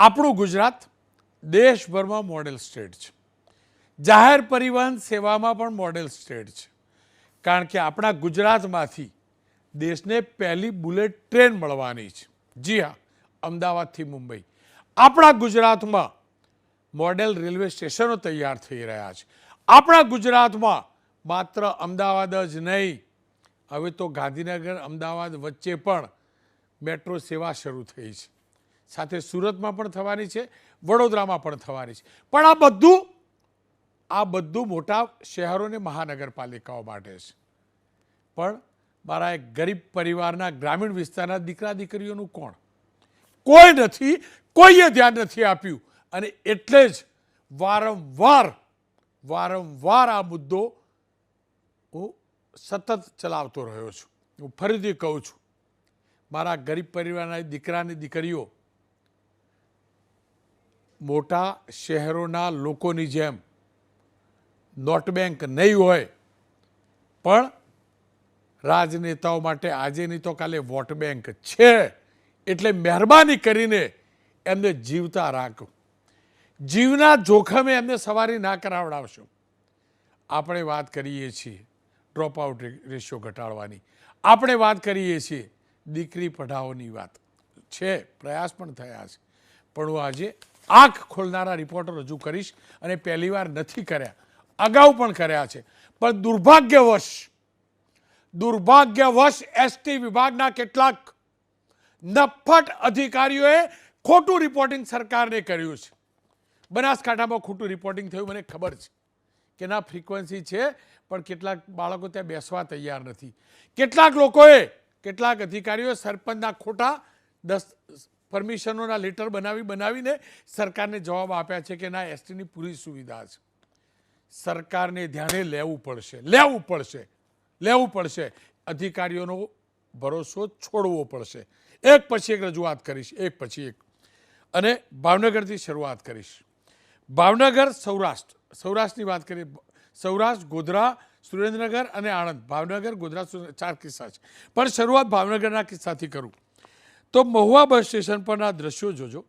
આપણું ગુજરાત દેશભરમાં model state છે. જાહેર પરિવહન સેવામાં પણ મોડેલ સ્ટેટ છે. કારણ કે આપણા ગુજરાતમાંથી દેશને પહેલી બુલેટ ટ્રેન મળવાની છે. જી હા, અમદાવાદથી મુંબઈ. આપણા ગુજરાતમાં મોડેલ રેલવે સ્ટેશનો તૈયાર થઈ રહ્યા છે. આપણા ગુજરાતમાં માત્ર અમદાવાદ જ નહીં, હવે તો ગાંધીનગર અમદાવાદ વચ્ચે પણ મેટ્રો સેવા શરૂ થઈ છે. સાથે સુરતમાં પણ થવાની છે, વડોદરામાં પણ થવાની છે. પણ આ બધું મોટા શહેરોને મહાનગરપાલિકાઓ માટે છે. પણ મારા એક ગરીબ પરિવારના ગ્રામીણ વિસ્તારના દીકરા દીકરીઓનું કોણ? કોઈ નથી, કોઈએ ધ્યાન નથી આપ્યું. અને એટલે જ વારંવાર આ મુદ્દો હું સતત ચલાવતો રહ્યો છું. હું ફરીથી કહું છું, મારા ગરીબ પરિવારના દીકરાની દીકરીઓ મોટા શહેરોના લોકોની જેમ નોટ બેંક નહીં હોય, પણ રાજનેતાઓ માટે આજે નહીં તો કાલે વોટ બેંક છે. એટલે મહેરબાની કરીને એમને જીવતા રાખો. જીવના જોખમે એમને સવારી ના કરાવડાવશો. આપણે વાત કરીએ છીએ ડ્રોપ આઉટ રેશિયો ઘટાડવાની, આપણે વાત કરીએ છીએ દીકરી પઢાઓની વાત છે, પ્રયાસ પણ થયા છે. પણ હું આજે આંખ ખોલનારા રિપોર્ટો રજૂ કરીશ, અને પહેલીવાર નથી કર્યા, અગાઉ પણ કર્યા છે. પણ દુર્ભાગ્યવશ એસટી વિભાગના કેટલાક નફ્ફટ અધિકારીઓએ ખોટું રિપોર્ટિંગ સરકારને કર્યું છે. બનાસકાંઠામાં ખોટું રિપોર્ટિંગ થયું, મને ખબર છે કે ના ફ્રીક્વન્સી છે, પણ કેટલાક બાળકો ત્યાં બેસવા તૈયાર નથી. કેટલાક અધિકારીઓ સરપંચના ખોટા પરમિશનોના લેટર બનાવીને સરકારને જવાબ આપ્યા છે કે ના, એસટીની પૂરી સુવિધા છે. સરકારને ધ્યાને લેવું પડશે. અધિકારીઓનો ભરોસો છોડવો પડશે. એક પછી એક રજૂઆત કરીશ, એક પછી એક. અને ભાવનગરથી શરૂઆત કરીશ. ભાવનગર સૌરાષ્ટ્રની વાત કરીએ. સૌરાષ્ટ્ર, ગોધરા, સુરેન્દ્રનગર અને આણંદ. ભાવનગર, ગોધરા, 4 કિસ્સા છે. પણ શરૂઆત ભાવનગરના કિસ્સાથી કરું તો મહુવા બસ સ્ટેશન પરના દ્રશ્યો જોજો.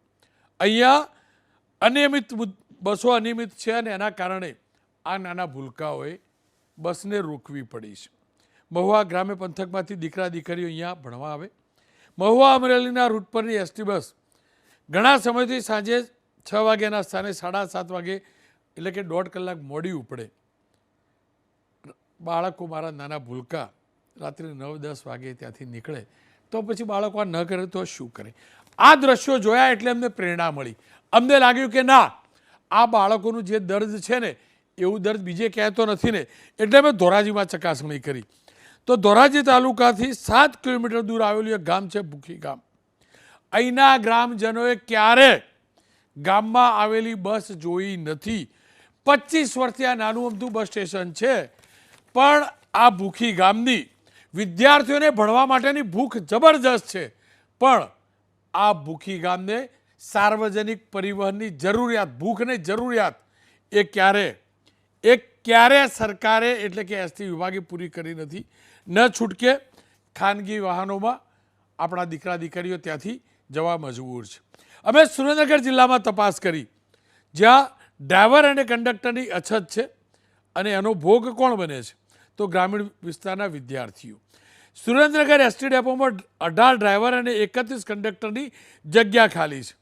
અહીંયા બસો અનિયમિત છે, અને એના કારણે આ નાના ભૂલકાઓએ બસને રોકવી પડી છે. મહુવા ગ્રામ્ય પંથકમાંથી દીકરા દીકરીઓ અહીંયા ભણવા આવે. મહુવા અમરેલીના રૂટ પરની એસટી બસ ઘણા સમયથી સાંજે 6 વાગ્યાના સ્થાને 7:30 વાગે, એટલે કે 1.5 કલાક મોડી ઉપડે. બાળકો મારા નાના ભૂલકા રાત્રે 9-10 વાગે ત્યાંથી નીકળે, તો પછી બાળકો આ ન કરે તો શું કરે? આ દ્રશ્યો જોયા એટલે અમને પ્રેરણા મળી. અમને લાગ્યું કે ના, આ બાળકોનું જે દર્દ છે ને, એવું દર્દ બીજે ક્યાંય તો નથી ને. એટલે મેં ધોરાજીમાં ચકાસણી કરી. તો ધોરાજી તાલુકાથી 7 કિલોમીટર દૂર આવેલું એક ગામ છે ભૂખી ગામ. અહીંના ગ્રામજનોએ ક્યારે ગામમાં આવેલી બસ જોઈ નથી. 25 વર્ષથી આ નાનું અમથું બસ સ્ટેશન છે, પણ આ ભૂખી ગામની વિદ્યાર્થીઓને ભણવા માટેની ભૂખ જબરજસ્ત છે. પણ આ ભૂખી ગામને સાર્વજનિક પરિવહનની જરૂરિયાત, ભૂખની જરૂરિયાત એ ક્યારે સરકારે એટલે કે એસટી વિભાગે પૂરી કરી નથી. ન છૂટકે ખાનગી વાહનોમાં આપણા દીકરા દીકરીઓ ત્યાંથી જવા મજબૂર છે. અમે સુરેન્દ્રનગર જિલ્લામાં તપાસ કરી, જ્યાં ડ્રાઈવર અને કંડક્ટરની અછત છે, અને એનો ભોગ કોણ બને છે? તો ગ્રામીણ વિસ્તારના વિદ્યાર્થીઓ. સુરેન્દ્રનગર એસટી ડેપોમાં 18 ડ્રાઈવર અને 31 કંડક્ટરની જગ્યા ખાલી છે,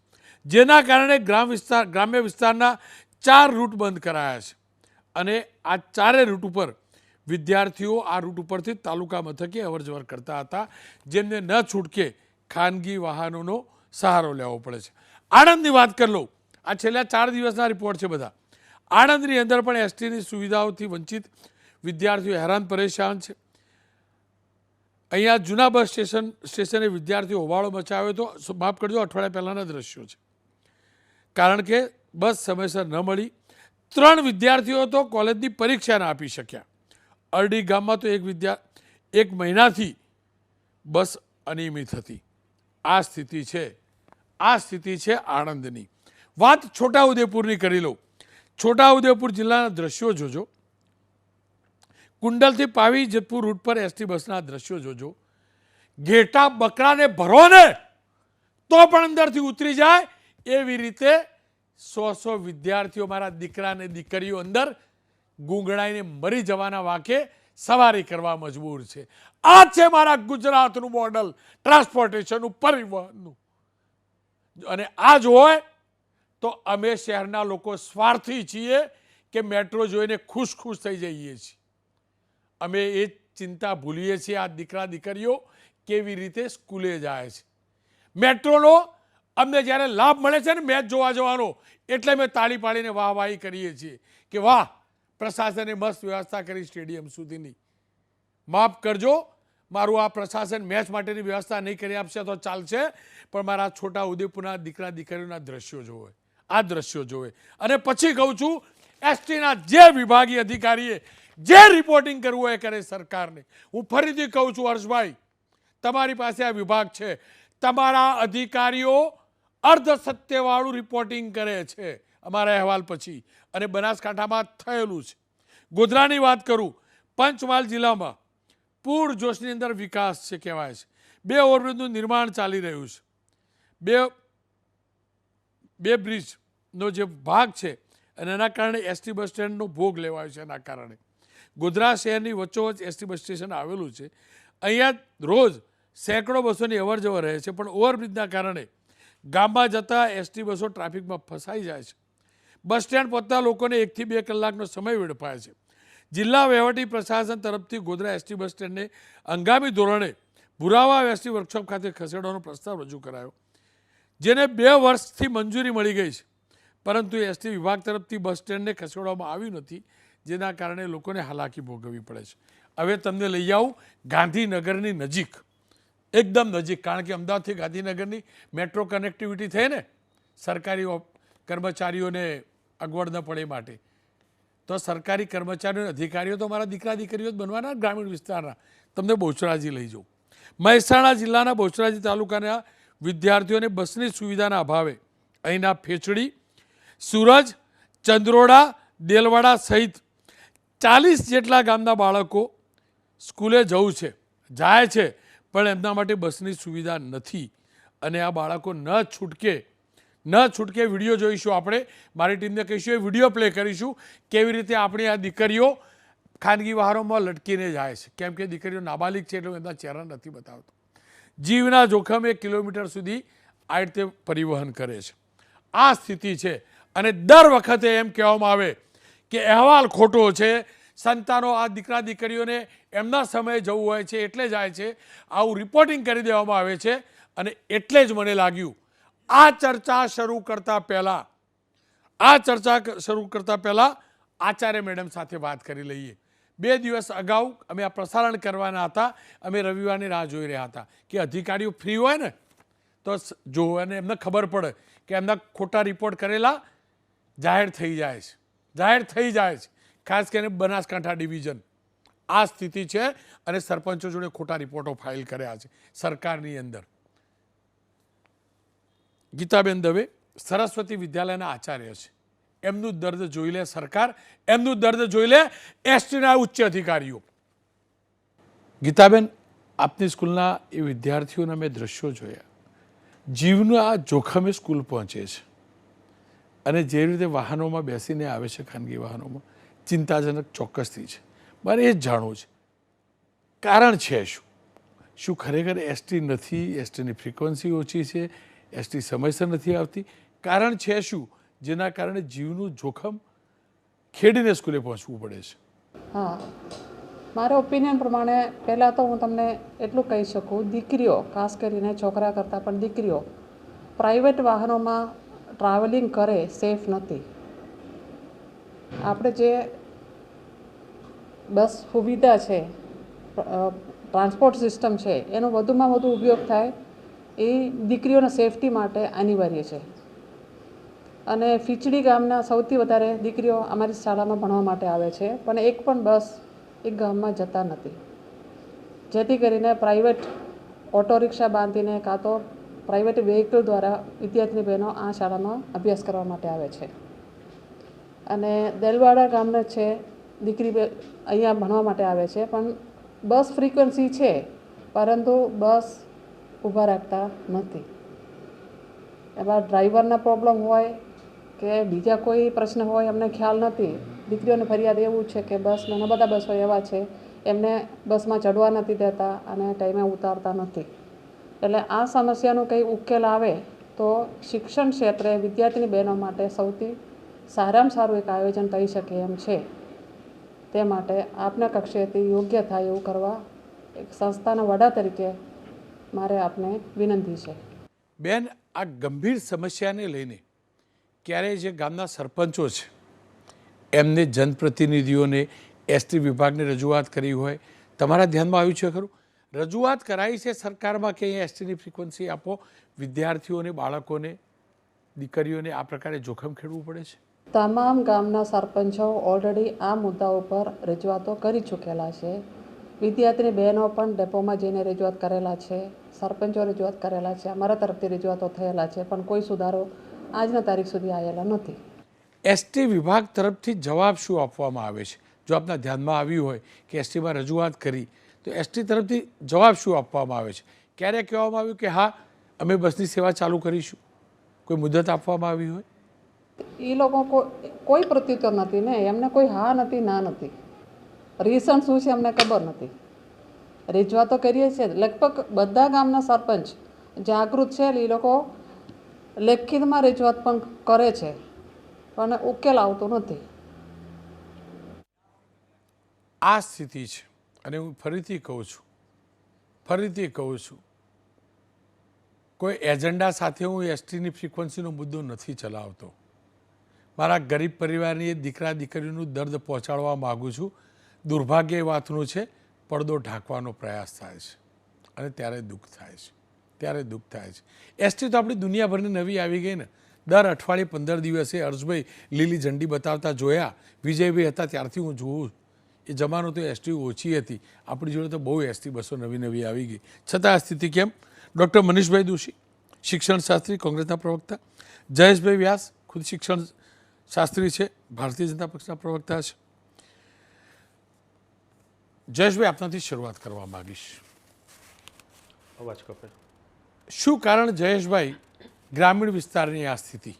જેના કારણે ગ્રામ્ય વિસ્તારના 4 રૂટ બંધ કરાયા છે. અને આ 4 રૂટ ઉપર વિદ્યાર્થીઓ આ રૂટ ઉપરથી તાલુકા મથકે અવરજવર કરતા હતા, જેમને ન છૂટકે ખાનગી વાહનોનો સહારો લેવો પડે છે. આણંદની વાત કરી લો. આ છેલ્લા 4 દિવસના રિપોર્ટ છે બધા. આણંદની અંદર પણ એસટીની સુવિધાઓથી વંચિત વિદ્યાર્થીઓ હેરાન પરેશાન છે. અહીંયા જૂના બસ સ્ટેશને વિદ્યાર્થીઓ હોબાળો મચાવ્યો તો, માફ કરજો, અઠવાડિયા પહેલાંના દ્રશ્યો છે. કારણ કે બસ સમયસર ન મળી. 3 વિદ્યાર્થીઓ તો કોલેજની પરીક્ષા ના આપી શક્યા. અરડી ગામમાં તો એક મહિનાથી બસ અનિયમિત હતી. આ સ્થિતિ છે આણંદની. વાત છોટાઉદેપુરની કરી લો. છોટાઉદેપુર જિલ્લાના દ્રશ્યો જોજો. કુંડલથી પાવી જેતપુર રૂટ પર એસટી બસના દ્રશ્યો જોજો. ઘેટા બકરાને ભરો ને તો પણ અંદરથી ઉતરી જાય, એવી રીતે 100 વિદ્યાર્થીઓ મારા દીકરા અને દીકરીઓ અંદર ગૂંગળાઈને મરી જવાના વાકે સવારી કરવા મજબૂર છે. આ છે મારા ગુજરાતનું મોડલ ટ્રાન્સપોર્ટેશનનું, પરિવહનનું. અને આ જ હોય તો અમે શહેરના લોકો સ્વાર્થી છીએ કે મેટ્રો જોઈને ખુશ થઈ જઈએ છીએ. અમે એ ચિંતા ભૂલીએ છીએ આ દીકરા દીકરીઓ કેવી રીતે સ્કૂલે જાય છે. મેટ્રોનો અમને જ્યારે લાભ મળે છે ને મેચ જોવા જવાનો, એટલે અમે તાળી પાડીને વાહવાહી કરીએ છીએ કે વાહ, પ્રશાસને મસ્ત વ્યવસ્થા કરી સ્ટેડિયમ સુધીની. માફ કરજો, મારું આ પ્રશાસન મેચ માટેની વ્યવસ્થા નહીં કરી આપશે તો ચાલશે, પણ મારા છોટા ઉદેપુરના દીકરા દીકરીઓના દ્રશ્યો જોવે, આ દ્રશ્યો જોવે. અને પછી કહું છું, એસટીના જે વિભાગીય અધિકારીએ જે રિપોર્ટિંગ કરવું હોય એ કરે સરકારને. હું ફરીથી કહું છું હર્ષભાઈ, તમારી પાસે આ વિભાગ છે, તમારા અધિકારીઓ અર્ધસત્યવાળું રિપોર્ટિંગ કરે છે અમારા અહેવાલ પછી, અને બનાસકાંઠામાં થયેલું છે. ગોધરાની વાત કરું, પંચમહાલ જિલ્લામાં પૂર જોશની અંદર વિકાસ છે કહેવાય છે. 2 ઓવરબ્રિજનું નિર્માણ ચાલી રહ્યું છે. બે બ્રિજનો જે ભાગ છે અને એના કારણે એસટી બસ સ્ટેન્ડનો ભોગ લેવાયો છે. એના કારણે ગોધરા શહેરની વચ્ચોવચ્ચ એસટી બસ સ્ટેશન આવેલું છે. અહીંયા રોજ સેંકડો બસોની અવર જવર રહે છે, પણ ઓવરબ્રિજના કારણે ગામમાં જતા એસટી બસો ટ્રાફિકમાં ફસાઈ જાય છે. બસ સ્ટેન્ડ પહોંચતા લોકોને 1 થી 2 કલાકનો સમય વેડફાય છે. જિલ્લા વહીવટી પ્રશાસન તરફથી ગોધરા એસટી બસ સ્ટેન્ડને હંગામી ધોરણે ભુરાવા એસટી વર્કશોપ ખાતે ખસેડવાનો પ્રસ્તાવ રજૂ કરાયો, જેને 2 વર્ષથી મંજૂરી મળી ગઈ છે, પરંતુ એસટી વિભાગ તરફથી બસ સ્ટેન્ડને ખસેડવામાં આવ્યું નથી, જેના કારણે લોકોને હાલાકી ભોગવવી પડે છે. હવે તમને લઈ આવું ગાંધીનગરની નજીક, એકદમ નજીક, કારણ કે અમદાવાદથી ગાંધીનગરની મેટ્રો કનેક્ટિવિટી થઈ ને સરકારી કર્મચારીઓને અગવડ ન પડે માટે, તો સરકારી કર્મચારીઓ અધિકારીઓ તો મારા દીકરા દીકરીઓ જ બનવાના ગ્રામીણ વિસ્તારના. તમને બહુચરાજી લઈ જાઉં. મહેસાણા જિલ્લાના બહુચરાજી તાલુકાના વિદ્યાર્થીઓને બસની સુવિધાના અભાવે અહીંના ફેચડી, સુરજ, ચંદ્રોડા, દેલવાડા સહિત 40 જેટલા ગામના બાળકો સ્કૂલે જવું છે, જાય છે, પણ એમના માટે બસની સુવિધા નથી. અને આ બાળકો ન છૂટકે વિડીયો જોઈશું આપણે, મારી ટીમને કહીશું, એ વિડીયો પ્લે કરીશું કેવી રીતે આપણી આ દીકરીઓ ખાનગી વાહનોમાં લટકીને જાય છે. કેમ કે દીકરીઓ નાબાલિગ છે એટલે એમના ચહેરા નથી બતાવતો. જીવના જોખમે 1 કિલોમીટર સુધી આ રીતે પરિવહન કરે છે. આ સ્થિતિ છે. અને દર વખતે એમ કહેવામાં આવે કે અહેવાલ ખોટો છે, સંતાનો આ દીકરા દીકરીઓને એમના સમયે જવું હોય છે એટલે જાય છે, આવું રિપોર્ટિંગ કરી દેવામાં આવે છે. અને એટલે જ મને લાગ્યું આ ચર્ચા શરૂ કરતા પહેલાં આચાર્ય મેડમ સાથે વાત કરી લઈએ. 2 દિવસ અગાઉ અમે આ પ્રસારણ કરવાના હતા, અમે રવિવારની રાહ જોઈ રહ્યા હતા કે અધિકારીઓ ફ્રી હોય ને તો જોવો અને એમને ખબર પડે કે એમના ખોટા રિપોર્ટ કરેલા જાહેર થઈ જાય છે. ખાસ કરીને બનાસકાંઠા ડિવિઝન આ સ્થિતિ છે અને સરપંચો જોડે ખોટા રિપોર્ટો ફાઇલ કર્યા છે સરકારની અંદર. ગીતાબેન દવે સરસ્વતી વિદ્યાલયના આચાર્ય છે, એમનું દર્દ જોઈ લે સરકાર, એમનું દર્દ જોઈ લે એસટીના ઉચ્ચ અધિકારીઓ. ગીતાબેન, આપની સ્કૂલના એ વિદ્યાર્થીઓના મેં દ્રશ્યો જોયા, જીવના જોખમે સ્કૂલ પહોંચે છે અને જે રીતે વાહનોમાં બેસીને આવે છે, ખાનગી વાહનોમાં, ચિંતાજનક ચોક્કસથી છે. મારે એ જ જાણવું છે, કારણ છે શું ખરેખર એસટી નથી, એસટીની ફ્રિકવન્સી ઓછી છે, એસટી સમયસર નથી આવતી, કારણ છે શું જેના કારણે જીવનું જોખમ ખેડીને સ્કૂલે પહોંચવું પડે છે? હા, મારા ઓપિનિયન પ્રમાણે પહેલાં તો હું તમને એટલું કહી શકું, દીકરીઓ, ખાસ કરીને છોકરા કરતાં પણ દીકરીઓ પ્રાઇવેટ વાહનોમાં ટ્રાવેલિંગ કરે સેફ નથી. આપણે જે બસ સુવિધા છે, ટ્રાન્સપોર્ટ સિસ્ટમ છે, એનો વધુમાં વધુ ઉપયોગ થાય એ દીકરીઓના સેફટી માટે અનિવાર્ય છે. અને ફીચડી ગામના સૌથી વધારે દીકરીઓ અમારી શાળામાં ભણવા માટે આવે છે, પણ એક પણ બસ એક ગામમાં જતા નથી, જેથી કરીને પ્રાઇવેટ ઓટો રિક્ષા બાંધીને કાં તો પ્રાઇવેટ વ્હીકલ દ્વારા વિદ્યાર્થીની બહેનો આ શાળામાં અભ્યાસ કરવા માટે આવે છે. અને દેલવાડા ગામના છે દીકરી અહીંયા ભણવા માટે આવે છે, પણ બસ ફ્રિકવન્સી છે પરંતુ બસ ઊભા રાખતા નથી. એમાં ડ્રાઈવરના પ્રોબ્લેમ હોય કે બીજા કોઈ પ્રશ્ન હોય અમને ખ્યાલ નથી. દીકરીઓની ફરિયાદ એવું છે કે બસ ઘણા બધા બસો એવા છે એમને બસમાં ચડવા નથી દેતા અને ટાઈમે ઉતારતા નથી. એટલે આ સમસ્યાનો કંઈ ઉકેલ આવે તો શિક્ષણ ક્ષેત્રે વિદ્યાર્થીની બહેનો માટે સૌથી સારામાં સારું એક આયોજન થઈ શકે એમ છે. તે માટે આપના કક્ષેથી યોગ્ય થાય એવું કરવા એક સંસ્થાના વડા તરીકે મારે આપને વિનંતી છે. બેન, આ ગંભીર સમસ્યાને લઈને ક્યારેય જે ગામના સરપંચો છે એમને જનપ્રતિનિધિઓને એસટી વિભાગને રજૂઆત કરી હોય, તમારા ધ્યાનમાં આવ્યું છે ખરું? રજૂઆત કરાઈ છે સરકારમાં કે અહીંયા એસટીની ફ્રિકવન્સી આપો, વિદ્યાર્થીઓને, બાળકોને, દીકરીઓને આ પ્રકારે જોખમ ખેડવું પડે છે? તમામ ગામના સરપંચો ઓલરેડી આ મુદ્દા ઉપર રજૂઆતો કરી ચૂકેલા છે. વિદ્યાર્થીની બહેનો પણ ડેપોમાં જઈને રજૂઆત કરેલા છે, સરપંચો રજૂઆત કરેલા છે, અમારા તરફથી રજૂઆતો થયેલા છે, પણ કોઈ સુધારો આજના તારીખ સુધી આવેલા નથી. એસટી વિભાગ તરફથી જવાબ શું આપવામાં આવે છે? જો આપના ધ્યાનમાં આવ્યું હોય કે એસટીમાં રજૂઆત કરી તો એસટી તરફથી જવાબ શું આપવામાં આવે છે? ક્યારે કહેવામાં આવ્યું કે હા અમે બસની સેવા ચાલુ કરીશું? કોઈ મુદત આપવામાં આવી હોય? એ લોકો કોઈ પ્રત્યુત્તર નથી ને, એમને કોઈ હા નથી, ના નથી. રીઝન શું છે અમને ખબર નથી. રજૂઆતો કરીએ છીએ, લગભગ બધા ગામના સરપંચ જાગૃત છે, એ લોકો લેખિતમાં રજૂઆત પણ કરે છે, પણ ઉકેલ આવતો નથી. આ સ્થિતિ છે અને હું ફરીથી કહું છું, કોઈ એજન્ડા સાથે હું એસટીની ફ્રિકવન્સીનો મુદ્દો નથી ચલાવતો. મારા ગરીબ પરિવારની દીકરા દીકરીનું દર્દ પહોંચાડવા માગું છું. દુર્ભાગ્ય એ વાતનું છે, પડદો ઢાંકવાનો પ્રયાસ થાય છે અને ત્યારે દુઃખ થાય છે. એસટી તો આપણી દુનિયાભરની નવી આવી ગઈ ને. દર અઠવાડિયે 15 દિવસે હર્ષભાઈ લીલી ઝંડી બતાવતા જોયા, વિજયભાઈ હતા ત્યારથી હું જોઉં. એ જમાનો તો એસટી ઓછી હતી, આપણી જોડે તો બહુ એસટી બસો નવી આવી ગઈ. છતાં આ સ્થિતિ કેમ? ડૉક્ટર મનીષભાઈ દોશી, શિક્ષણ શાસ્ત્રી, કોંગ્રેસના પ્રવક્તા. જયેશભાઈ વ્યાસ, ખુદ શિક્ષણ શાસ્ત્રી છે, ભારતીય જનતા પક્ષના પ્રવક્તા છે. જયેશભાઈ, આપનાથી શરૂઆત કરવા માંગીશ. અવાજ કપે. શું કારણ જયેશભાઈ ગ્રામીણ વિસ્તારની આ સ્થિતિ?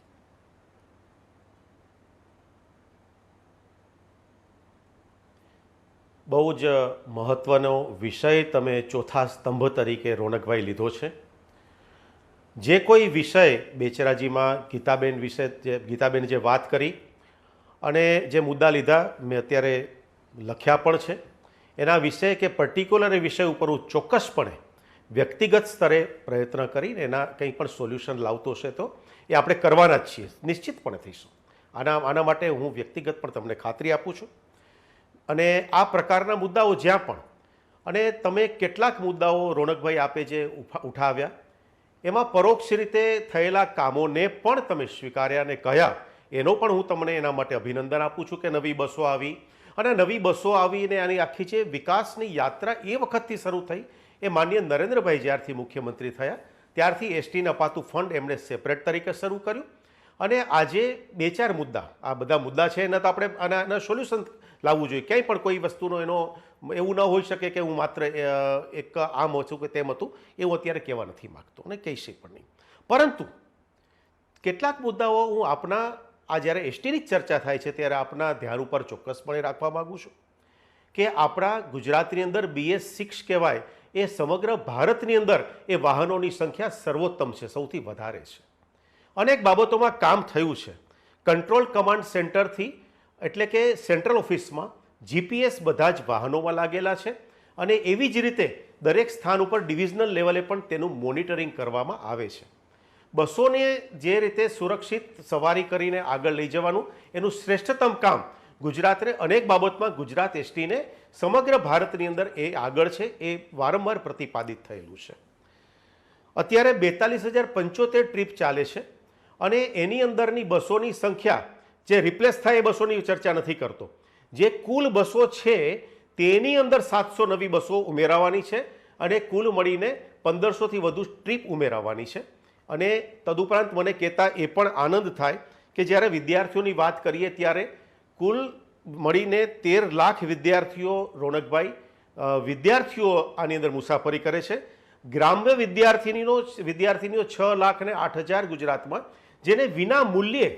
બહુ જ મહત્વનો વિષય તમે ચોથા સ્તંભ તરીકે રોનકભાઈ લીધો છે. જે કોઈ વિષય બેચરાજીમાં ગીતાબેન જે વાત કરી અને જે મુદ્દા લીધા મેં અત્યારે લખ્યા પણ છે, એના વિશે કે પર્ટિક્યુલર વિષય ઉપર હું ચોક્કસપણે વ્યક્તિગત સ્તરે પ્રયત્ન કરીને એના કંઈ પણ સોલ્યુશન લાવતો હશે તો એ આપણે કરવાના જ છીએ, નિશ્ચિતપણે થઈશું. આના માટે હું વ્યક્તિગત પણ તમને ખાતરી આપું છું. અને આ પ્રકારના મુદ્દાઓ જ્યાં પણ, અને તમે કેટલાક મુદ્દાઓ રોનકભાઈ આપે જે ઉઠાવ્યા, એમાં પરોક્ષ રીતે થયેલા કામોને પણ તમે સ્વીકાર્યા અને કહ્યા, એનો પણ હું તમને એના માટે અભિનંદન આપું છું કે નવી બસો આવી. અને નવી બસો આવીને આની આખી જે વિકાસની યાત્રા એ વખતથી શરૂ થઈ. એ માનનીય નરેન્દ્રભાઈ જ્યારથી મુખ્યમંત્રી થયા ત્યારથી એસટીને અપાતું ફંડ એમણે સેપરેટ તરીકે શરૂ કર્યું. અને આજે 2-4 મુદ્દા, આ બધા મુદ્દા છે એના તો આપણે આના સોલ્યુશન લાવવું જોઈએ. ક્યાંય પણ કોઈ વસ્તુનો એનો એવું ન હોઈ શકે કે હું માત્ર એક આમ હતું કે તેમ હતું, એવું અત્યારે કહેવા નથી માગતો અને કહીશ પણ નહીં. પરંતુ કેટલાક મુદ્દાઓ હું આપના, આ જ્યારે એસટીની જ ચર્ચા થાય છે ત્યારે આપના ધ્યાન ઉપર ચોક્કસપણે રાખવા માગું છું કે આપણા ગુજરાતની અંદર BS6 કહેવાય એ સમગ્ર ભારતની અંદર એ વાહનોની સંખ્યા સર્વોત્તમ છે, સૌથી વધારે છે. અનેક બાબતોમાં કામ થયું છે. કંટ્રોલ કમાન્ડ સેન્ટરથી, એટલે કે સેન્ટ્રલ ઓફિસમાં GPS બધા જ વાહનોમાં લાગેલા છે અને એવી જ રીતે દરેક સ્થાન ઉપર ડિવિઝનલ લેવલે પણ તેનું મોનિટરિંગ કરવામાં આવે છે. બસોને જે રીતે સુરક્ષિત સવારી કરીને આગળ લઈ જવાનું એનું શ્રેષ્ઠતમ કામ ગુજરાતને અનેક બાબતમાં ગુજરાત એસટીને સમગ્ર ભારતની અંદર એ આગળ છે, એ વારંવાર પ્રતિપાદિત થયેલું છે. અત્યારે 42,075 ટ્રીપ ચાલે છે અને એની અંદરની બસોની સંખ્યા, જે રિપ્લેસ થાય એ બસોની ચર્ચા નથી કરતો, જે કુલ બસો છે તેની અંદર 700 નવી બસો ઉમેરાવાની છે અને કુલ મળીને 1500થી વધુ ટ્રીપ ઉમેરાવાની છે. અને તદુપરાંત મને કહેતા એ પણ આનંદ થાય કે જ્યારે વિદ્યાર્થીઓની વાત કરીએ ત્યારે કુલ મળીને 13 લાખ વિદ્યાર્થીઓ, રોનકભાઈ, વિદ્યાર્થીઓ આની અંદર મુસાફરી કરે છે. ગ્રામ્ય વિદ્યાર્થીનીઓ 6,08,000 ગુજરાતમાં, જેને વિના મૂલ્યે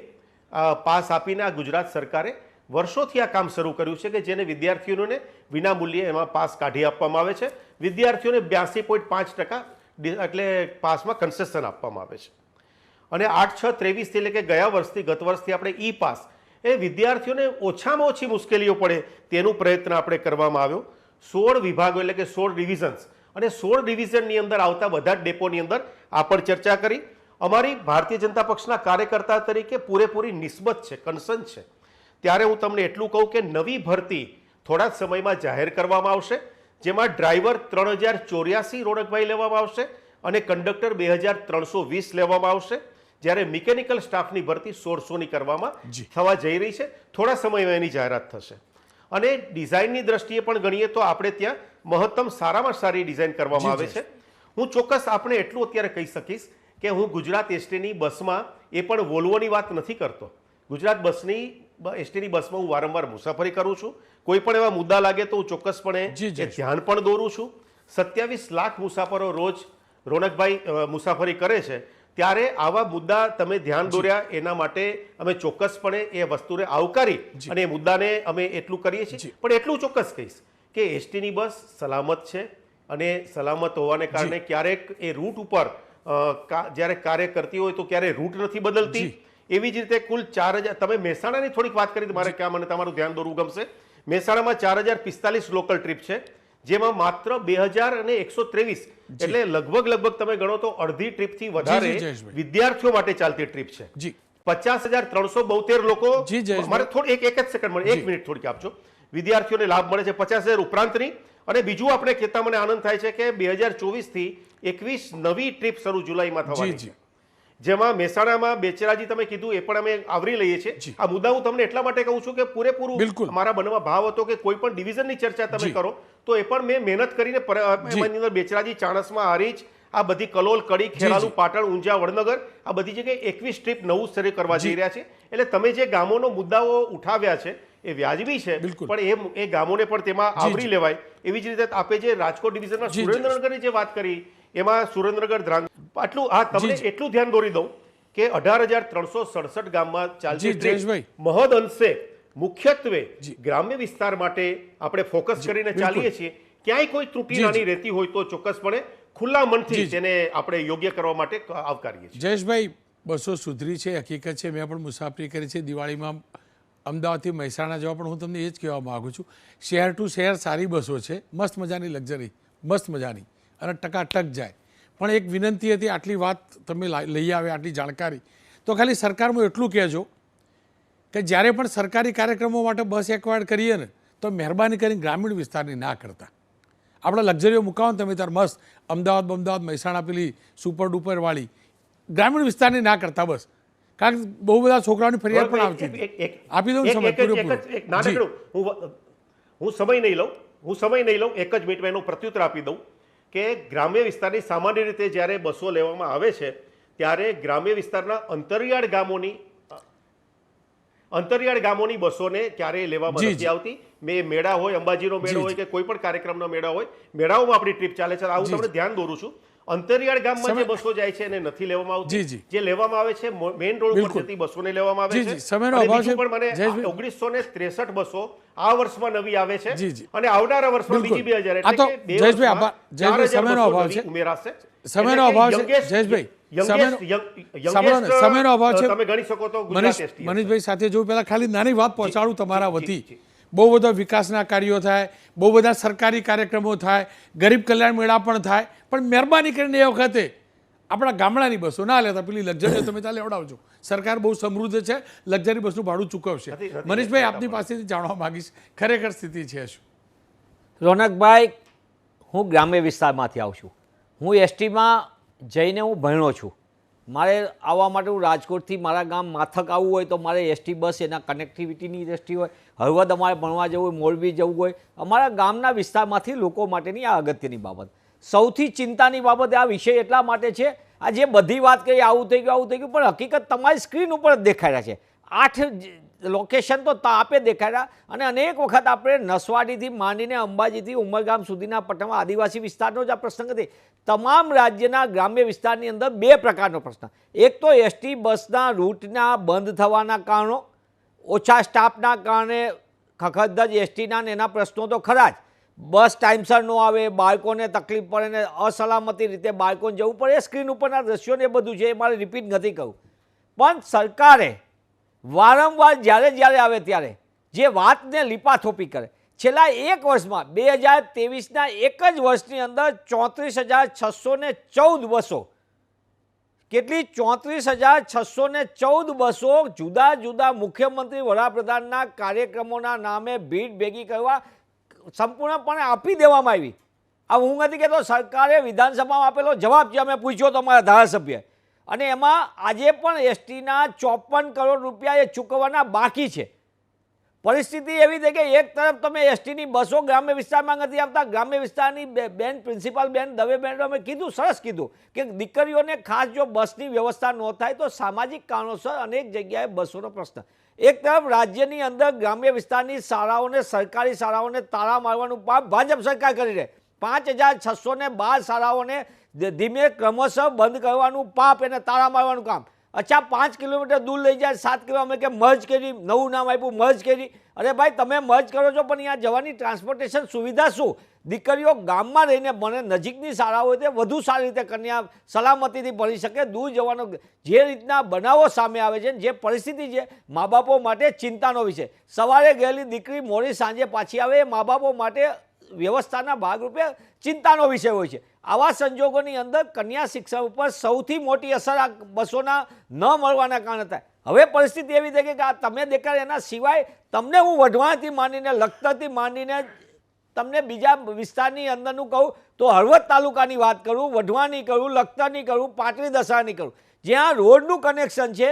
પાસ આપીને આ ગુજરાત સરકારે વર્ષોથી આ કામ શરૂ કર્યું છે કે જેને વિદ્યાર્થીઓને વિના મૂલ્યે એમાં પાસ કાઢી આપવામાં આવે છે. વિદ્યાર્થીઓને 82.5% એટલે પાસમાં કન્સેશન આપવામાં આવે છે. અને 8/6/23 એટલે કે ગયા વર્ષથી ગત વર્ષથી આપણે ઈ પાસ એ વિદ્યાર્થીઓને ઓછામાં ઓછી મુશ્કેલીઓ પડે તેનું પ્રયત્ન આપણે કરવામાં આવ્યો. 16 વિભાગો એટલે કે 16 ડિવિઝન્સ અને 16 ડિવિઝનની અંદર આવતા બધા જ ડેપોની અંદર આ પણ ચર્ચા કરી. અમારી ભારતીય જનતા પક્ષના કાર્યકર્તા તરીકે પૂરેપૂરી નિસ્બત છે, કન્સર્ન છે. ત્યારે હું તમને એટલું કહું કે નવી ભરતી થોડા જ સમયમાં જાહેર કરવામાં આવશે, જેમાં ડ્રાઈવર 3,084 રોનકભાઈ લેવામાં આવશે અને કંડક્ટર 2,320 લેવામાં આવશે, જ્યારે મિકેનિકલ સ્ટાફની ભરતી 1,600ની કરવામાં થવા જઈ રહી છે. થોડા સમયમાં એની જાહેરાત થશે. અને ડિઝાઇનની દ્રષ્ટિએ પણ ગણીએ તો આપણે ત્યાં મહત્તમ સારામાં સારી ડિઝાઇન કરવામાં આવે છે. હું ચોક્કસ આપણે એટલું અત્યારે કહી શકીશ કે હું ગુજરાત એસટીની બસમાં એ પણ વોલ્વોની વાત નથી કરતો. ગુજરાત એસટીની બસમાં હું વારંવાર મુસાફરી કરું છું. કોઈ પણ એવા મુદ્દા લાગે તો હું ચોક્કસપણે એ ધ્યાન પણ દોરું છું. 27 લાખ મુસાફરો રોજ રોનકભાઈ મુસાફરી કરે છે, ત્યારે આવા મુદ્દા તમે ધ્યાન દોર્યા એના માટે અમે ચોક્કસપણે એ વસ્તુને આવકારી અને એ મુદ્દાને અમે એટલું કરીએ છીએ. પણ એટલું ચોક્કસ કહીશ કે એસટીની બસ સલામત છે અને સલામત હોવાને કારણે ક્યારેક એ રૂટ ઉપર જ્યારે કાર્ય કરતી હોય તો ક્યારેય રૂટ નથી બદલતી. એવી જ રીતે કુલ 4,000, તમે મહેસાણાની થોડીક વાત કરી મારે ક્યાં મને તમારું ધ્યાન દોરવું ગમશે. મહેસાણામાં 4,045 લોકલ ટ્રીપ છે, જેમાં માત્ર 2,123 એટલે લગભગ તમે ગણો તો અડધી ટ્રીપથી વધારે વિદ્યાર્થીઓ માટે ચાલતી ટ્રીપ છે. 50,372 લોકો, મારે થોડી એક જ સેકન્ડ મળે, 1 મિનિટ થોડીક આપજો, વિદ્યાર્થીઓને લાભ મળે છે 50,000 ઉપરાંતની. અને બીજું આપણે કહેતા મને આનંદ થાય છે કે 2024થી 21 નવી ટ્રીપ શરૂ જુલાઈમાં થવાની છે, જેમાં મહેસાણામાં બેચરાજી તમે કીધું એ પણ અમે આવરી લઈએ છીએ. આ મુદ્દા હું તમને એટલા માટે કહું છું કે પૂરેપૂરું મારા મનમાં ભાવ હતો કે કોઈ પણ ડિવિઝનની ચર્ચા તમે કરો તો એ પણ મેં મહેનત કરીને એની અંદર બેચરાજી, ચાણસ્મા, હારીજ, આ બધી કલોલ, કડી, ખેરાલુ, પાટણ, ઊંઝા, વડનગર, આ બધી જગ્યાએ 21 ટ્રીપ નવું શરૂ કરવા જઈ રહ્યા છે. એટલે તમે જે ગામોનો મુદ્દાઓ ઉઠાવ્યા છે એ વ્યાજબી છે, પણ એ ગામોને પણ તેમાં આવરી લેવાય. એવી જ રીતે આપે જે રાજકોટ ડિવિઝનમાં સુરેન્દ્રનગરની જે વાત કરી એમાં સુરેન્દ્રનગર, ધ્રાંગ, આટલું તમને એટલું ધ્યાન દોરી દઉં કે 18,367 ગામમાં ચાલતી ટ્રીપ મહદ અંશે મુખ્યત્વે ગ્રામ્ય વિસ્તાર માટે આપણે ફોકસ કરીને ચાલીએ છીએ. ક્યાંય કોઈ ત્રુટિ નાની રહેતી હોય તો ચોક્કસપણે ખુલ્લા મનથી તેને આપણે યોગ્ય કરવા માટે આવકારીએ છીએ. જયેશભાઈ, બસો સુધરી છે, હકીકત છે. મેં પણ મુસાફરી કરી છે દિવાળીમાં અમદાવાદથી મહેસાણા જવા, પણ હું તમને એ જ કહેવા માગું છું, શહેર ટુ શહેર સારી બસો છે, મસ્ત મજાની લક્ઝરી, મસ્ત મજાની, અને ટકાટક જાય. પણ એક વિનંતી હતી, આટલી વાત તમે લઈ આવે, આટલી જાણકારી, તો ખાલી સરકારમાં એટલું કહેજો કે જ્યારે પણ સરકારી કાર્યક્રમો માટે બસ એક્વાયર્ડ કરીએ ને તો મહેરબાની કરીને ગ્રામીણ વિસ્તારની ના કરતા. આપણે લક્ઝરીઓ મુકાવો ને તમે ત્યારે મસ્ત અમદાવાદ, મહેસાણા પેલી સુપર ડુપરવાળી, ગ્રામીણ વિસ્તારની ના કરતા બસ. કારણ કે બહુ બધા છોકરાઓની ફરિયાદ પણ આવતી હતી. આપી દઉં સમય પૂરેપૂરો. હું સમય નહીં લઉં, એક જ મિનિટમાં એનું પ્રત્યુત્તર આપી દઉં કે ગ્રામ્ય વિસ્તારની સામાન્ય રીતે જ્યારે બસો લેવામાં આવે છે ત્યારે ગ્રામ્ય વિસ્તારના અંતરિયાળ ગામોની બસોને ક્યારેય લેવામાં નથી આવતી. મેળા હોય, અંબાજીનો મેળો હોય કે કોઈ પણ કાર્યક્રમનો મેળા હોય, મેળાઓમાં આપણી ટ્રીપ ચાલે છે. આવું તમને ધ્યાન દોરું છું. અંતરિયાળ ગામમાં જે બસો જાય છે એને નથી લેવામાં આવતી. જે લેવામાં આવે છે મેઇન રોડ ઉપર જતી બસોને લેવામાં આવે છે. સમયનો અભાવ છે, પણ મને 1963 બસો આ વર્ષમાં નવી આવે છે અને આવનારા વર્ષમાં બીજી 2000 એટલે કે જયેશભાઈ સમયનો અભાવ છે, ઉમેરાશે. સમયનો અભાવ છે જયેશભાઈ, સમયનો અભાવ છે. તમે ગણી શકો તો મનીષભાઈ સાથે જો પહેલા ખાલી નાની વાત પહોંચાડું તમારા વતી. બહુ બધા વિકાસના કાર્યો થાય, બહુ બધા સરકારી કાર્યક્રમો થાય, ગરીબ કલ્યાણ મેળા પણ થાય, પણ મહેરબાની કરીને એ વખતે આપણા ગામડાની બસો ના લેતા પેલી લક્ઝરી તમે ત્યાં લેવડાવજો. સરકાર બહુ સમૃદ્ધ છે, લક્ઝરી બસનું ભાડું ચૂકવશે. મનીષભાઈ, આપની પાસેથી જાણવા માંગીશ ખરેખર સ્થિતિ છે શું? રોનકભાઈ, હું ગ્રામ્ય વિસ્તારમાંથી આવું છું. હું એસટીમાં જઈને હું ભણ્યો છું. મારે આવવા માટે હું રાજકોટથી મારા ગામ માથક આવવું હોય તો મારે એસટી બસ એના કનેક્ટિવિટીની દ્રષ્ટિ હોય, હળવદ અમારે ભણવા જવું હોય, મોરબી જવું હોય, અમારા ગામના વિસ્તારમાંથી લોકો માટેની આ અગત્યની બાબત. સૌથી ચિંતાની બાબત આ વિષય એટલા માટે છે, આ જે બધી વાત કરી આવું થઈ ગયું, પણ હકીકત તમારી સ્ક્રીન ઉપર જ દેખાઈ રહ્યા છે. 8 લોકેશન તો આપે દેખાડ્યા અને અનેક વખત આપણે નસવાડીથી માંડીને અંબાજીથી ઉમરગામ સુધીના પટ્ટામાં આદિવાસી વિસ્તારનો જ આ પ્રસંગ નથી. તમામ રાજ્યના ગ્રામ્ય વિસ્તારની અંદર બે પ્રકારનો પ્રશ્ન. એક તો એસટી બસના રૂટના બંધ થવાના કારણો, ઓછા સ્ટાફના કારણે ખખડધજ એસટીના એના પ્રશ્નો તો ખરા જ. બસ ટાઈમસર ન આવે, બાળકોને તકલીફ પડે ને અસલામતી રીતે બાળકોને જવું પડે. સ્ક્રીન ઉપરના દ્રશ્યોને એ બધું છે, એ મારે રિપીટ નથી કહું. પણ સરકારે વારંવાર જ્યારે આવે ત્યારે જે વાતને લીપાથોપી કરે, છેલ્લા એક વર્ષમાં 2023ના એક જ વર્ષની અંદર 34,614 બસો, કેટલી 34,614 બસો જુદા જુદા મુખ્યમંત્રી વડાપ્રધાનના કાર્યક્રમોના નામે ભીડ ભેગી કરવા સંપૂર્ણપણે આપી દેવામાં આવી. આ હું નથી કહેતો, સરકારે વિધાનસભામાં આપેલો જવાબ છે, અમે પૂછ્યો તો અમારા ધારાસભ્ય, અને એમાં આજે પણ એસટીના 54 કરોડ રૂપિયા એ ચૂકવવાના બાકી છે. પરિસ્થિતિ એવી છે કે એક તરફ તમે એસટીની બસો ગ્રામ્ય વિસ્તારમાં નથી આવતા. ગ્રામ્ય વિસ્તારની બેન પ્રિન્સિપાલ બેન દવે બેન અમે કીધું, સરસ કીધું કે દીકરીઓને ખાસ જો બસની વ્યવસ્થા ન થાય તો સામાજિક કારણોસર અનેક જગ્યાએ બસોનો પ્રશ્ન. એક તરફ રાજ્યની અંદર ગ્રામ્ય વિસ્તારની શાળાઓને, સરકારી શાળાઓને તાળા મારવાનું કામ ભાજપ સરકાર કરી રહે. 5,612 શાળાઓને ધીમે ક્રમશઃ બંધ કરવાનું પાપ, એને તાળા મારવાનું કામ. અચ્છા 5 કિલોમીટર દૂર લઈ જાય, 7 કિલોમીટર કે મર્જ કરી, નવું નામ આપ્યું મર્જ કરી. અરે ભાઈ તમે મર્જ કરો છો પણ અહીંયા જવાની ટ્રાન્સપોર્ટેશન સુવિધા શું? દીકરીઓ ગામમાં રહીને ભણે, નજીકની શાળાઓ હોય તે વધુ સારી રીતે કન્યા સલામતીથી ભણી શકે. દૂર જવાનો જે રીતના બનાવો સામે આવે છે, જે પરિસ્થિતિ છે, મા બાપો માટે ચિંતાનો વિષય. સવારે ગયેલી દીકરી મોડી સાંજે પાછી આવે એ મા બાપો માટે વ્યવસ્થાના ભાગરૂપે ચિંતાનો વિષય હોય છે. આવા સંજોગોની અંદર કન્યા શિક્ષણ ઉપર સૌથી મોટી અસર આ બસોના ન મળવાના કારણે થાય. હવે પરિસ્થિતિ એવી થઈ કે આ તમે દેખાડ, એના સિવાય તમને હું વઢવાણથી માંડીને, લખતરથી માંડીને તમને બીજા વિસ્તારની અંદરનું કહું તો હળવદ તાલુકાની વાત કરું, વઢવાણની કરું, લખતરની કરું, પાટડી દસાની કરું, જ્યાં રોડનું કનેક્શન છે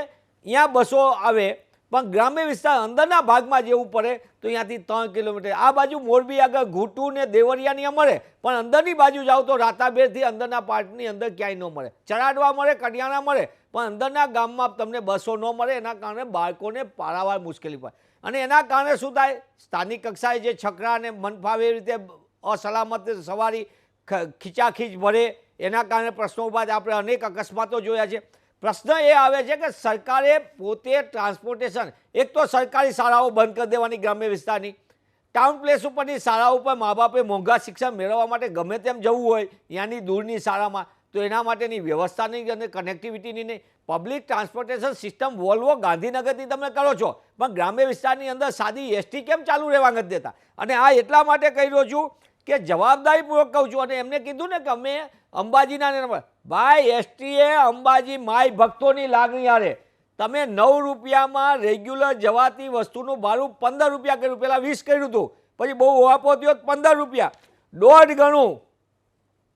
ત્યાં બસો આવે, પણ ગ્રામ્ય વિસ્તાર અંદરના ભાગમાં જેવું પડે તો અહીંયાથી 3 કિલોમીટર. આ બાજુ મોરબી આગળ ઘૂંટુ ને દેવરિયાની મળે, પણ અંદરની બાજુ જાઓ તો રાતાબેરથી અંદરના પાર્ટની અંદર ક્યાંય ન મળે. ચરાડવા મળે, કડિયાણા મળે, પણ અંદરના ગામમાં તમને બસો ન મળે. એના કારણે બાળકોને પારાવાર મુશ્કેલી પડે. અને એના કારણે શું થાય, સ્થાનિક કક્ષાએ જે છકડા અને મનફાવે એ રીતે અસલામત સવારી ખીચાખીચ ભરે, એના કારણે પ્રશ્નો ઊભા છે. આપણે અનેક અકસ્માતો જોયા છે. પ્રશ્ન એ આવે છે કે સરકારે પોતે ટ્રાન્સપોર્ટેશન, એક તો સરકારી શાળાઓ બંધ કરી દેવાની ગ્રામ્ય વિસ્તારની, ટાઉન પ્લેસ ઉપરની શાળાઓ ઉપર મા બાપે મોંઘા શિક્ષણ મેળવવા માટે ગમે તેમ જવું હોય ત્યાંની દૂરની શાળામાં, તો એના માટેની વ્યવસ્થાની અને કનેક્ટિવિટીની નહીં. પબ્લિક ટ્રાન્સપોર્ટેશન સિસ્ટમ વોલ્વો ગાંધીનગરથી તમે કરો છો, પણ ગ્રામ્ય વિસ્તારની અંદર સાદી એસટી કેમ ચાલુ રહેવા નથી દેતા? અને આ એટલા માટે કહી રહ્યો છું કે જવાબદારીપૂર્વક કહું છું. અને એમને કીધું ને કે અમે અંબાજીના, ભાઈ એસટીએ અંબાજી માય ભક્તોની લાગણી હારે તમે 9 રૂપિયામાં રેગ્યુલર જવાતી વસ્તુનું ભાડું 15 રૂપિયા કર્યું. પહેલાં 20 કર્યું હતું, પછી બહુ ઓપો થયો 15 રૂપિયા, 1.5 ગણું.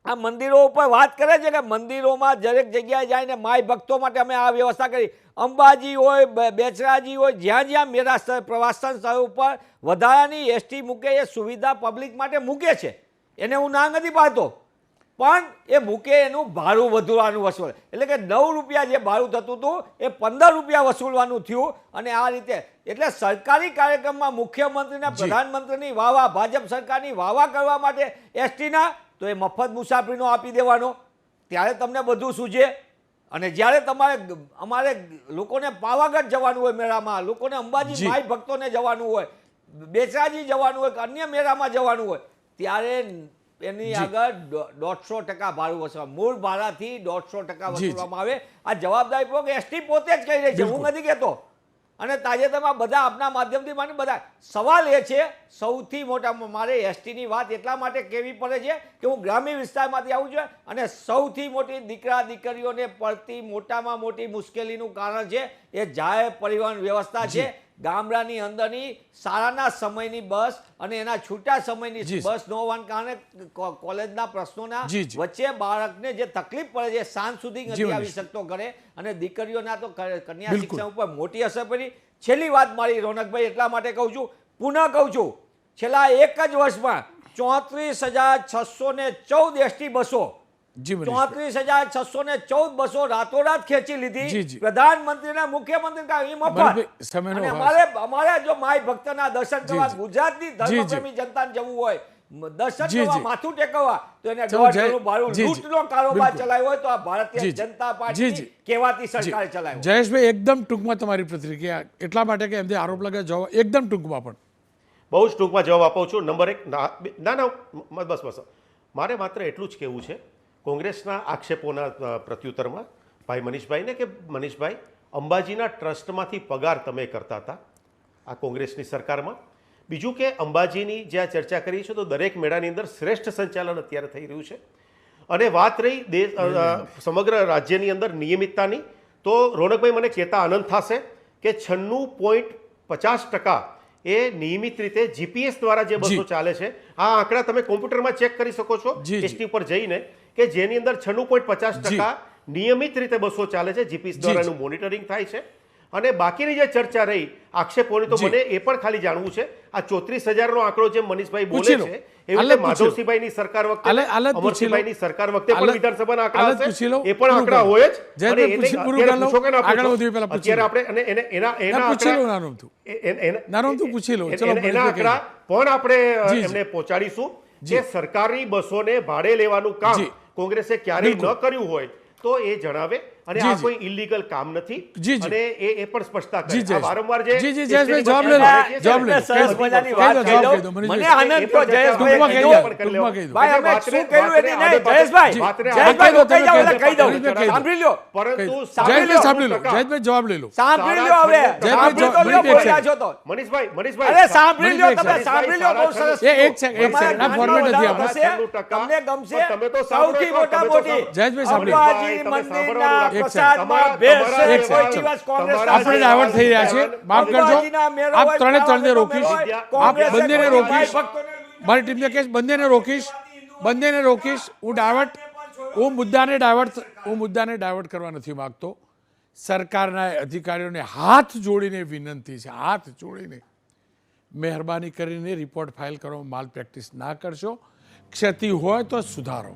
આ મંદિરો ઉપર વાત કરે છે કે મંદિરોમાં દરેક જગ્યાએ જઈને માય ભક્તો માટે અમે આ વ્યવસ્થા કરી. અંબાજી હોય, બેચરાજી હોય, જ્યાં જ્યાં મેરા સ્થળ, પ્રવાસન સ્થળ ઉપર વધારાની એસટી મૂકે, એ સુવિધા પબ્લિક માટે મૂકે છે, એને હું ના નથી પાડતો, પણ એ મૂકે એનું ભાડું વધવાનું વસૂલ. એટલે કે 9 રૂપિયા જે ભાડું થતું હતું એ 15 રૂપિયા વસૂલવાનું થયું. અને આ રીતે એટલે સરકારી કાર્યક્રમમાં મુખ્યમંત્રીના, પ્રધાનમંત્રીની વાવા, ભાજપ સરકારની વાવા કરવા માટે એસટીના, તો એ મફત મુસાફરીનો આપી દેવાનો, ત્યારે તમને બધું સૂઝે. અને જ્યારે અમારે લોકોને પાવાગઢ જવાનું હોય મેળામાં, લોકોને અંબાજી માઈ ભક્તોને જવાનું હોય, બેચરાજી જવાનું હોય, અન્ય મેળામાં જવાનું હોય, ત્યારે એની આગળ 150% ભાડું વસૂલવા, મૂળ ભાડાથી 150% વસૂલવામાં આવે. આ જવાબદારીપૂર્વક એસટી પોતે જ કહી રહી છે, હું નથી કહેતો. અને તાજેતરમાં બધા આપના માધ્યમથી માની બધા સવાલ એ છે, સૌથી મોટામાં મારે એસટીની વાત એટલા માટે કહેવી પડે છે કે હું ગ્રામ્ય વિસ્તારમાંથી આવું છું, અને સૌથી મોટી દીકરા દીકરીઓને પડતી મોટામાં મોટી મુશ્કેલીનું કારણ છે એ જાહેર પરિવહન વ્યવસ્થા છે. ગામડાની અંદરની શાળાના સમયની બસ અને એના છૂટા સમયની બસ ન હોવાના કારણે કોલેજના પ્રશ્નોના વચ્ચે બાળકને જે તકલીફ પડે છે, સાંજ સુધી નથી આવી શકતો ઘરે, અને દીકરીઓના તો કન્યા શિક્ષણ ઉપર મોટી અસર પડી. છેલ્લી વાત મારી રોનકભાઈ એટલા માટે કહું છું, પુનઃ કહું છું, છેલ્લા એક જ વર્ષમાં 34,614 એસટી બસો જી, મનીષભાઈ. 34,614 બસો રાતોરાત ખેંચી જી, લીધી જી. પ્રધાનમંત્રીના મુખ્યમંત્રી કા અહીં મનીષભાઈ, મફત. સમયનો અને અભાવ. અમારે જો માય ભક્તના દર્શન કરવા જી. ગુજરાતની જી, જી. ધર્મપ્રેમી જનતાને જવું હોય દર્શન જી, કરવા જી. માથું ટેકવવા તો એને ચલો, દોઢ જય- કરોડ ભાડું જી, જી. લૂંટનો કારોબાર બિલકુલ. ચલાવ્યો હોય તો આ ભારતીય જી, જી. જનતા જી, પાર્ટીની જી. કહેવાતી સરકારે ચલાવ્યો. જયેશભાઈ, એકદમ ટૂંકમાં તમારી પ્રતિક્રિયા એટલા માટે કે એમને આરોપ લગાવ્યો જવાબ એકદમ ટૂંકમાં પણ. બહુ જ ટૂંકમાં જવાબ આપું છું. નંબર 1, ના બસ મારે માત્ર એટલું જ કહેવું છે કોંગ્રેસના આક્ષેપોના પ્રત્યુત્તરમાં ભાઈ મનીષભાઈને કે મનીષભાઈ, અંબાજીના ટ્રસ્ટમાંથી પગાર તમે કરતા હતા આ કોંગ્રેસની સરકારમાં. બીજું કે અંબાજીની જ્યાં ચર્ચા કરી છે તો દરેક મેળાની અંદર શ્રેષ્ઠ સંચાલન અત્યારે થઈ રહ્યું છે. અને વાત રહી સમગ્ર રાજ્યની અંદર નિયમિતતાની, તો રોનકભાઈ મને કહેતા આનંદ થશે કે 96.50% એ નિયમિત રીતે જીપીએસ દ્વારા જે બસો ચાલે છે. આ આંકડા તમે કોમ્પ્યુટરમાં ચેક કરી શકો છો જી, જી. એસટી પર જઈને, કે જેની અંદર 96.50% નિયમિત રીતે બસો ચાલે છે, જીપીએસ દ્વારા જી. એનું મોનિટરિંગ થાય છે. અને બાકીની જે ચર્ચા રહી આક્ષેપોની, તો જી. મને એ પણ ખાલી જાણવું છે આ 34,000 નો આંકડો જે મનીષભાઈ બોલે પૂછી લો. છે એવી આલે રીતે પૂછી લો. માધવસિંહભાઈની સરકાર વખતે, આલે પૂછી લો. અમરસિંહભાઈની સરકાર વખતે પણ આલે- વિધાનસભાના આલે આંકડા પૂછી લો. હશે, એ પણ આંકડા પૂરું હોય જ. જયદીપ અને એને પૂછી પૂરું અત્યારે કરી લો. પૂછો કે ના આગળ પૂછો? વધીએ પહેલા પૂછી અત્યારે લો. આપણે એના ના, પૂછી લો આંકડા નાનમતું. એના નાનમતું પૂછી લો. ચલો, એના મનીષભાઈ આંકડા પણ આપણે જી, જી. એમને પહોંચાડીશું જી. કે સરકારી બસોને ભાડે લેવાનું કામ જી. કોંગ્રેસે ક્યારેય ન બિલકુલ. કર્યું હોય તો એ જણાવે. અને જી, આ જી. કોઈ ઇલીગલ કામ નથી. જી, જી. અને એ પણ સ્પષ્ટતા કરે. જી, આ જયેશ. વારંવાર જે જી, જી, જયેશભાઈ, જવાબ લે લો. જવાબ જવાબ લે લો. સરસ મજાની કહી વાત દો, કહી જવાબ દઉં. કહી દો, મનીષભાઈ. મને આનંદ થયો ટૂંકમાં કહી જયેશભાઈ દો, ટૂંકમાં કહી દો. ભાઈ અમે વાતને- શું કહ્યું એની નહીં, વાતને- જયેશભાઈ વાતને- જયેશભાઈ વાતને- રોકાઈ જાઓ એટલે કહી દઉં. મનીષભાઈ કહી દો. સાંભળી લ્યો પરંતુ જયેશભાઈ સાંભળી લો. 90% જયેશભાઈ જવાબ લઈ લો. સાંભળી લ્યો હવે જયેશભાઈ, સાંભળી તો લ્યો, મનીષભાઈ, બોલી રહ્યા છો તો મનીષભાઈ અરે સાંભળી લ્યો, તમે મનીષભાઈ, સાંભળી લ્યો, બહુ સરસ. એક સેકન્ડ, તમારા આ ફોર્મેટ નથી જ્ઞાનમાં આપણે. વધારો થશે, તમને ગમશે. પણ તમે તો સાંભળો સૌથી છો, મોટા તમે તો મોટી જયેશભાઈ સાંભળી. અંબાજી તમે મંદિરના સાંભળવાનું. એક પ્રસાદમાં સેકન્ડ. ભેળ છે. એક કોઈ સેકન્ડ. દિવસ કોંગ્રેસ તમારા આપણે ડાયવર્ટ થઈ રહ્યા છે. માફ કરજો. અંબાજીના મેળો આપ હોય, ત્રણે ત્રણને મેળો રોકીશ. હોય, આપ કોંગ્રેસે બંનેને કોઈ રોકીશ. ભાઈ ભક્તોને મારી ટીમને કહીશ બંનેને રોકીશ. બંનેને રોકીશ. હું મુદ્દાને ડાયવર્ટ કરવા નથી માંગતો. સરકારના અધિકારીઓને હાથ જોડીને વિનંતી છે, હાથ જોડીને મહેરબાની કરીને રિપોર્ટ ફાઇલ કરો. માલ પ્રેક્ટિસ ના કરશો. ક્ષતિ હોય તો સુધારો.